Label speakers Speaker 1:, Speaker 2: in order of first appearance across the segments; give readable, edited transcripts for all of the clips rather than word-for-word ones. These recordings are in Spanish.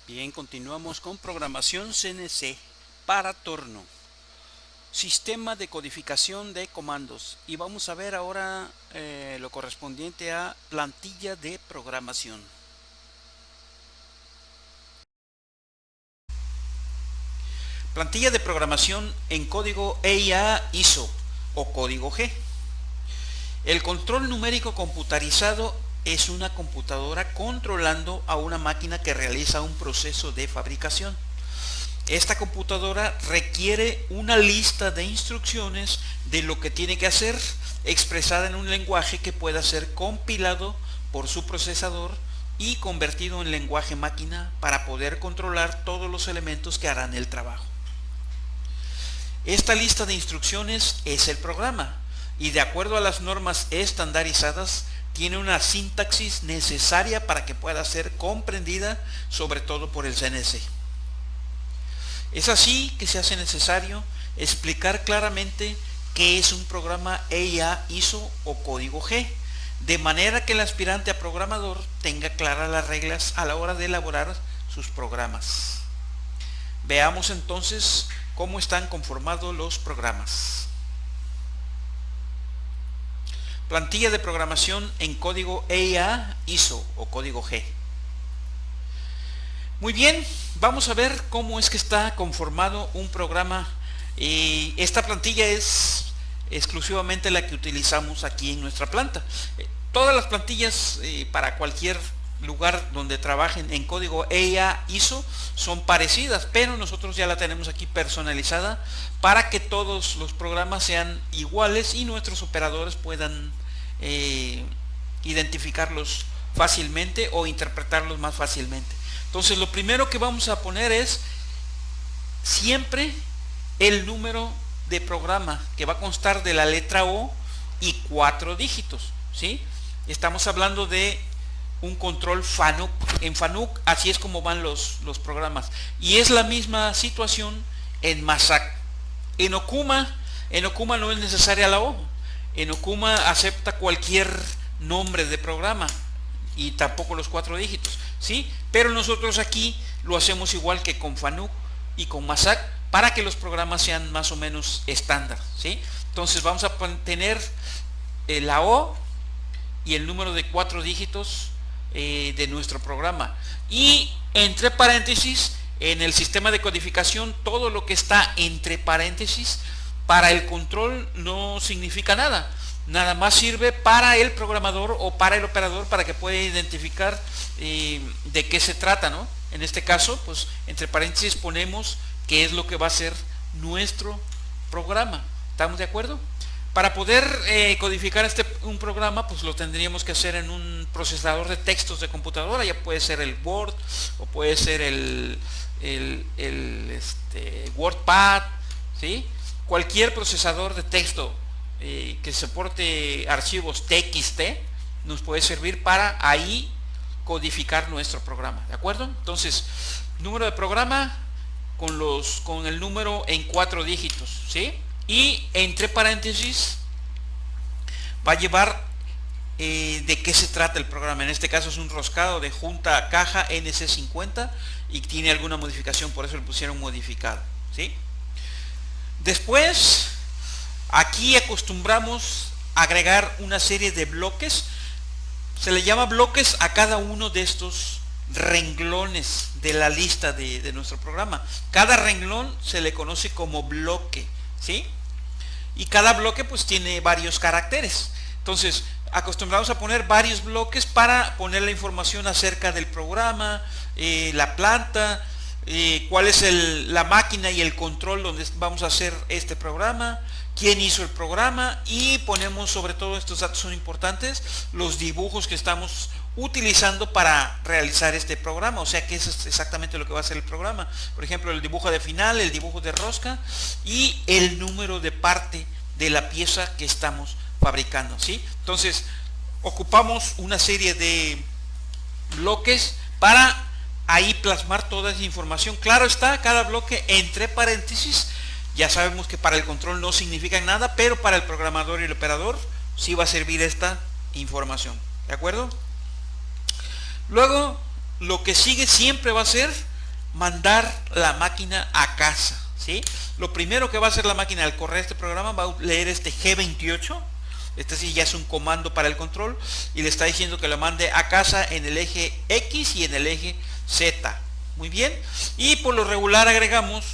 Speaker 1: Bien, continuamos con programación CNC para torno, sistema de codificación de comandos, y vamos a ver ahora lo correspondiente a plantilla de programación. Plantilla de programación en código EIA ISO o código G. El control numérico computarizado es una computadora controlando a una máquina que realiza un proceso de fabricación. Esta computadora requiere una lista de instrucciones de lo que tiene que hacer, expresada en un lenguaje que pueda ser compilado por su procesador y convertido en lenguaje máquina para poder controlar todos los elementos que harán el trabajo. Esta lista de instrucciones es el programa y, de acuerdo a las normas estandarizadas, tiene una sintaxis necesaria para que pueda ser comprendida, sobre todo por el CNC. Es así que se hace necesario explicar claramente qué es un programa EIA ISO o código G, de manera que el aspirante a programador tenga claras las reglas a la hora de elaborar sus programas. Veamos entonces cómo están conformados los programas. Plantilla de programación en código EIA ISO o código G. Muy bien, vamos a ver cómo es que está conformado un programa. Esta plantilla es exclusivamente la que utilizamos aquí en nuestra planta. Todas las plantillas para cualquier lugar donde trabajen en código EIA ISO son parecidas, pero nosotros ya la tenemos aquí personalizada para que todos los programas sean iguales y nuestros operadores puedan identificarlos fácilmente o interpretarlos más fácilmente. Entonces, lo primero que vamos a poner es siempre el número de programa, que va a constar de la letra O y 4 dígitos, ¿sí? Estamos hablando de un control FANUC. En FANUC así es como van los programas, y es la misma situación en MASAC. En Okuma no es necesaria la O. En Okuma acepta cualquier nombre de programa y tampoco los 4 dígitos, ¿sí? Pero nosotros aquí lo hacemos igual que con FANUC y con MASAC para que los programas sean más o menos estándar, ¿sí? Entonces vamos a tener la O y el número de 4 dígitos de nuestro programa, y entre paréntesis, en el sistema de codificación, todo lo que está entre paréntesis para el control no significa nada. Nada más sirve para el programador o para el operador para que pueda identificar de qué se trata, ¿no? En este caso, pues entre paréntesis ponemos qué es lo que va a ser nuestro programa. ¿Estamos de acuerdo? Para poder codificar un programa, pues lo tendríamos que hacer en un procesador de textos de computadora. Ya puede ser el Word o puede ser el WordPad, ¿sí? Cualquier procesador de texto que soporte archivos TXT nos puede servir para ahí codificar nuestro programa, ¿de acuerdo? Entonces, número de programa con el número en 4 dígitos, ¿sí? Y entre paréntesis va a llevar de qué se trata el programa. En este caso es un roscado de junta caja NC50 y tiene alguna modificación, por eso le pusieron modificado, ¿sí? Después, aquí acostumbramos a agregar una serie de bloques. Se le llama bloques a cada uno de estos renglones de la lista de nuestro programa. Cada renglón se le conoce como bloque, ¿sí? Y cada bloque pues tiene varios caracteres. Entonces, acostumbramos a poner varios bloques para poner la información acerca del programa, la planta, cuál es la máquina y el control donde vamos a hacer este programa, quién hizo el programa, y ponemos, sobre todo estos datos son importantes, los dibujos que estamos utilizando para realizar este programa, o sea que eso es exactamente lo que va a ser el programa. Por ejemplo, el dibujo de final, el dibujo de rosca y el número de parte de la pieza que estamos fabricando, ¿sí? Entonces, ocupamos una serie de bloques para ahí plasmar toda esa información. Claro está, cada bloque entre paréntesis. Ya sabemos que para el control no significa nada, pero para el programador y el operador sí va a servir esta información, ¿de acuerdo? Luego, lo que sigue siempre va a ser mandar la máquina a casa, ¿sí? Lo primero que va a hacer la máquina al correr este programa, va a leer este G28. Este sí ya es un comando para el control y le está diciendo que lo mande a casa en el eje X y en el eje Z. Muy bien. Y por lo regular agregamos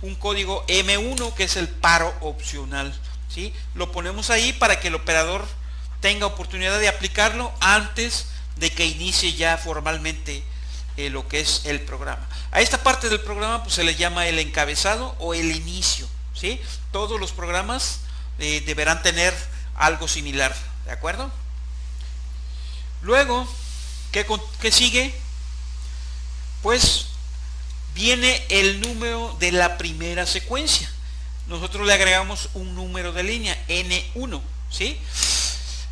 Speaker 1: un código M1 que es el paro opcional, ¿sí? Lo ponemos ahí para que el operador tenga oportunidad de aplicarlo antes de que inicie ya formalmente lo que es el programa. A esta parte del programa pues se le llama el encabezado o el inicio, ¿sí? Todos los programas deberán tener algo similar, ¿de acuerdo? Luego, ¿qué sigue? Pues viene el número de la primera secuencia. Nosotros le agregamos un número de línea, N1, ¿sí?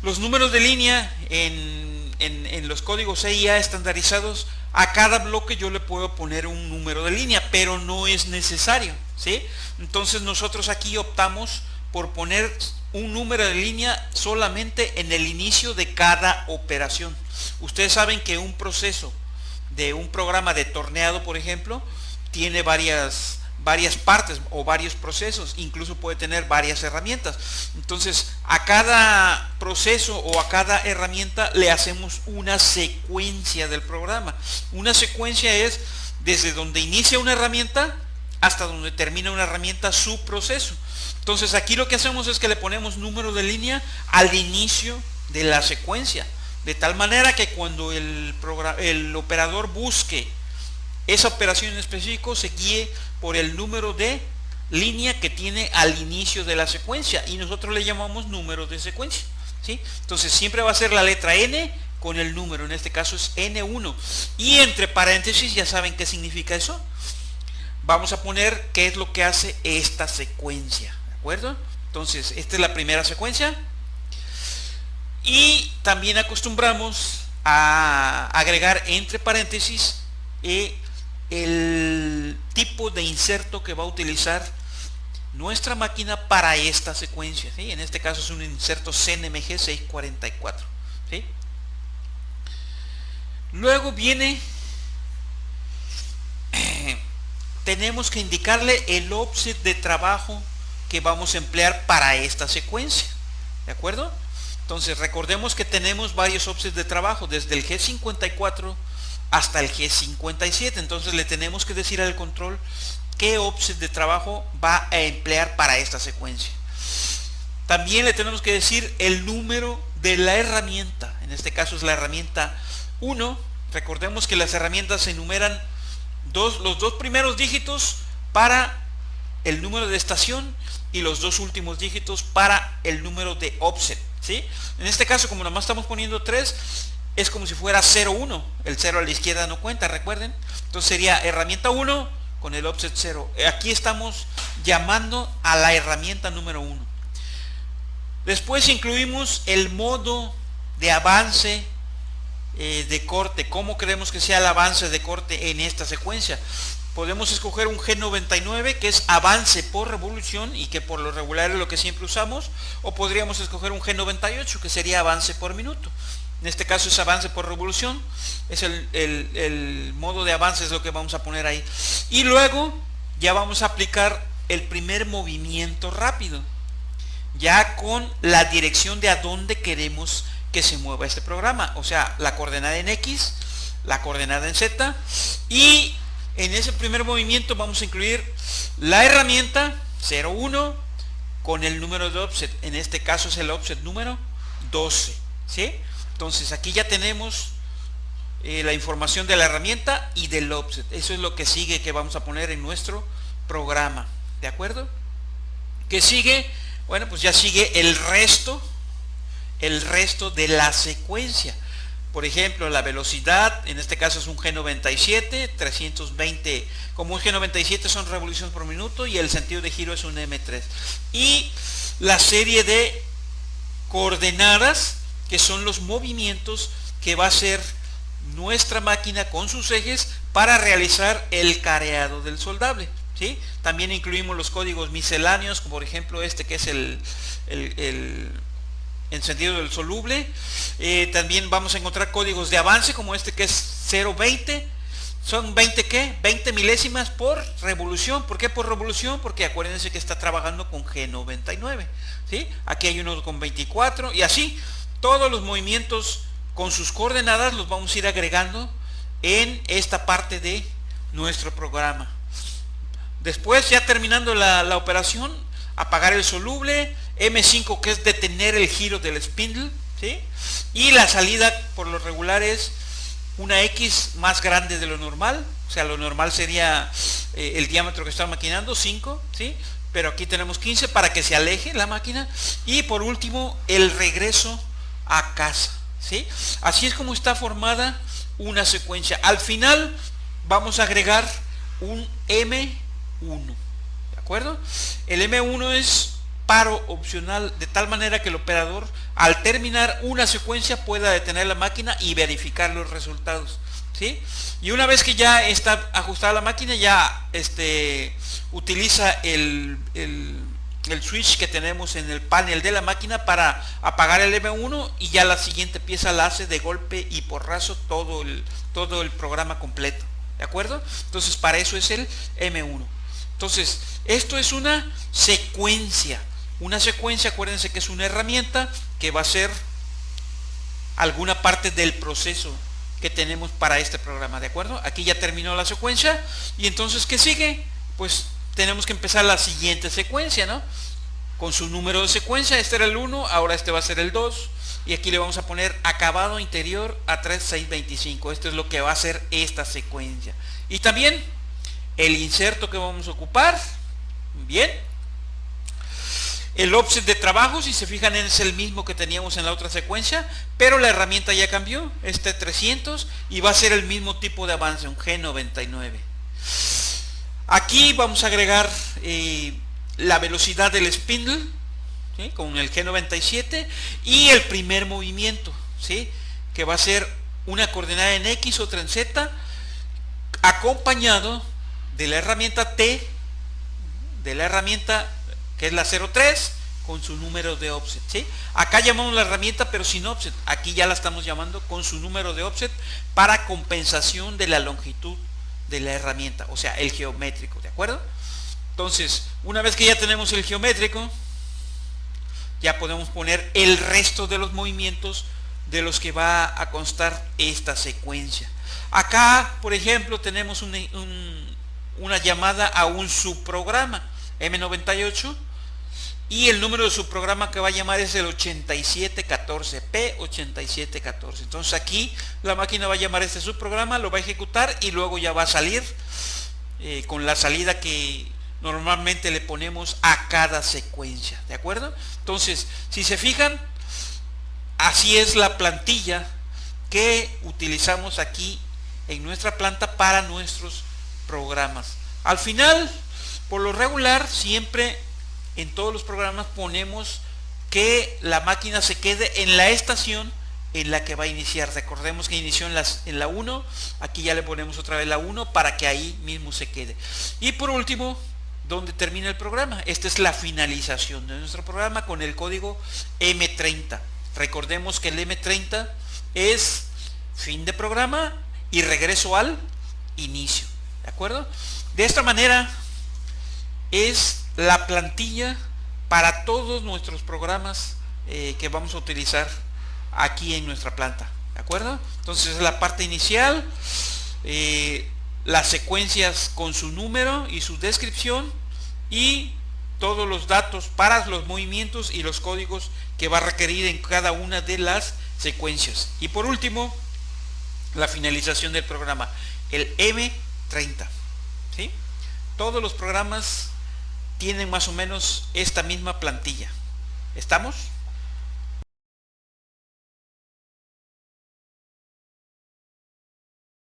Speaker 1: Los números de línea en los códigos CIA estandarizados, a cada bloque yo le puedo poner un número de línea, pero no es necesario, ¿sí? Entonces nosotros aquí optamos por poner un número de línea solamente en el inicio de cada operación. Ustedes saben que un proceso de un programa de torneado, por ejemplo, tiene varias partes o varios procesos, incluso puede tener varias herramientas. Entonces a cada proceso o a cada herramienta le hacemos una secuencia del programa. Una secuencia es desde donde inicia una herramienta hasta donde termina una herramienta su proceso. Entonces aquí lo que hacemos es que le ponemos número de línea al inicio de la secuencia, de tal manera que cuando el operador busque esa operación en específico se guíe por el número de línea que tiene al inicio de la secuencia, y nosotros le llamamos número de secuencia, ¿sí? Entonces siempre va a ser la letra N con el número, en este caso es N1, y entre paréntesis ya saben qué significa eso. Vamos a poner qué es lo que hace esta secuencia, ¿de acuerdo? Entonces esta es la primera secuencia, y también acostumbramos a agregar entre paréntesis el tipo de inserto que va a utilizar nuestra máquina para esta secuencia, ¿sí? En este caso es un inserto CNMG 644, ¿sí? Luego viene tenemos que indicarle el offset de trabajo que vamos a emplear para esta secuencia, ¿de acuerdo? Entonces recordemos que tenemos varios offsets de trabajo desde el G54 hasta el G57. Entonces le tenemos que decir al control qué offset de trabajo va a emplear para esta secuencia. También le tenemos que decir el número de la herramienta, en este caso es la herramienta 1. Recordemos que las herramientas se enumeran los dos primeros dígitos para el número de estación y los dos últimos dígitos para el número de offset, ¿sí? En este caso, como nomás estamos poniendo 3, es como si fuera 0,1. El 0 a la izquierda no cuenta, recuerden. Entonces sería herramienta 1 con el offset 0. Aquí estamos llamando a la herramienta número 1. Después incluimos el modo de avance de corte. ¿Cómo queremos que sea el avance de corte en esta secuencia? Podemos escoger un G99 que es avance por revolución y que por lo regular es lo que siempre usamos, o podríamos escoger un G98 que sería avance por minuto. En este caso es avance por revolución, es el modo de avance, es lo que vamos a poner ahí. Y luego ya vamos a aplicar el primer movimiento rápido, ya con la dirección de a dónde queremos que se mueva este programa, o sea, la coordenada en X, la coordenada en Z, y en ese primer movimiento vamos a incluir la herramienta 01 con el número de offset, en este caso es el offset número 12, ¿sí? Entonces aquí ya tenemos la información de la herramienta y del offset. Eso es lo que sigue que vamos a poner en nuestro programa, ¿de acuerdo? ¿Qué sigue? Bueno, pues ya sigue el resto de la secuencia. Por ejemplo, la velocidad, en este caso es un G97, 320, como un G97 son revoluciones por minuto, y el sentido de giro es un M3. Y la serie de coordenadas, que son los movimientos que va a hacer nuestra máquina con sus ejes para realizar el careado del soldable, ¿sí? También incluimos los códigos misceláneos, como por ejemplo este que es el encendido del soluble. También vamos a encontrar códigos de avance como este que es 020, son 20 ¿qué? 20 milésimas por revolución. ¿Por qué por revolución? Porque acuérdense que está trabajando con G99, ¿sí? Aquí hay unos con 24 y así todos los movimientos con sus coordenadas los vamos a ir agregando en esta parte de nuestro programa. Después, ya terminando la operación, apagar el soluble, M5 que es detener el giro del spindle, ¿sí? Y la salida por lo regular es una X más grande de lo normal, o sea, lo normal sería el diámetro que está maquinando, 5, ¿sí? Pero aquí tenemos 15 para que se aleje la máquina. Y por último, el regreso a casa, ¿sí? Así es como está formada una secuencia. Al final vamos a agregar un M1, ¿de acuerdo? El M1 es paro opcional, de tal manera que el operador al terminar una secuencia pueda detener la máquina y verificar los resultados, ¿sí? Y una vez que ya está ajustada la máquina, ya utiliza el switch que tenemos en el panel de la máquina para apagar el M1 y ya la siguiente pieza la hace de golpe y porrazo todo el programa completo, ¿de acuerdo? Entonces para eso es el M1. Entonces esto es una secuencia. Una secuencia, acuérdense que es una herramienta que va a ser alguna parte del proceso que tenemos para este programa, ¿de acuerdo? Aquí ya terminó la secuencia y entonces ¿qué sigue? Pues tenemos que empezar la siguiente secuencia, ¿no? Con su número de secuencia. Este era el 1, ahora este va a ser el 2 y aquí le vamos a poner acabado interior a 3625. Esto es lo que va a ser esta secuencia. Y también el inserto que vamos a ocupar, bien. El offset de trabajo, si se fijan, es el mismo que teníamos en la otra secuencia, pero la herramienta ya cambió, 300, y va a ser el mismo tipo de avance, un G99. Aquí vamos a agregar la velocidad del spindle, ¿sí? Con el G97 y el primer movimiento, ¿sí? Que va a ser una coordenada en X, otra en Z, acompañado de la herramienta T, de la herramienta que es la 03 con su número de offset, ¿sí? Acá llamamos la herramienta pero sin offset, aquí ya la estamos llamando con su número de offset para compensación de la longitud de la herramienta, o sea, el geométrico, ¿de acuerdo? Entonces, una vez que ya tenemos el geométrico, ya podemos poner el resto de los movimientos de los que va a constar esta secuencia. Acá, por ejemplo, tenemos una llamada a un subprograma M98 y el número de subprograma que va a llamar es el 8714, P8714. Entonces aquí la máquina va a llamar este subprograma, lo va a ejecutar y luego ya va a salir con la salida que normalmente le ponemos a cada secuencia, ¿de acuerdo? Entonces, si se fijan, así es la plantilla que utilizamos aquí en nuestra planta para nuestros programas. Al final, por lo regular, siempre en todos los programas ponemos que la máquina se quede en la estación en la que va a iniciar. Recordemos que inició en la 1, aquí ya le ponemos otra vez la 1 para que ahí mismo se quede. Y por último, donde termina el programa. Esta es la finalización de nuestro programa con el código M30. Recordemos que el M30 es fin de programa y regreso al inicio, ¿de acuerdo? De esta manera es la plantilla para todos nuestros programas que vamos a utilizar aquí en nuestra planta, ¿de acuerdo? Entonces es la parte inicial, las secuencias con su número y su descripción y todos los datos para los movimientos y los códigos que va a requerir en cada una de las secuencias. Y por último, la finalización del programa, el M30, ¿sí? Todos los programas tienen más o menos esta misma plantilla. ¿Estamos?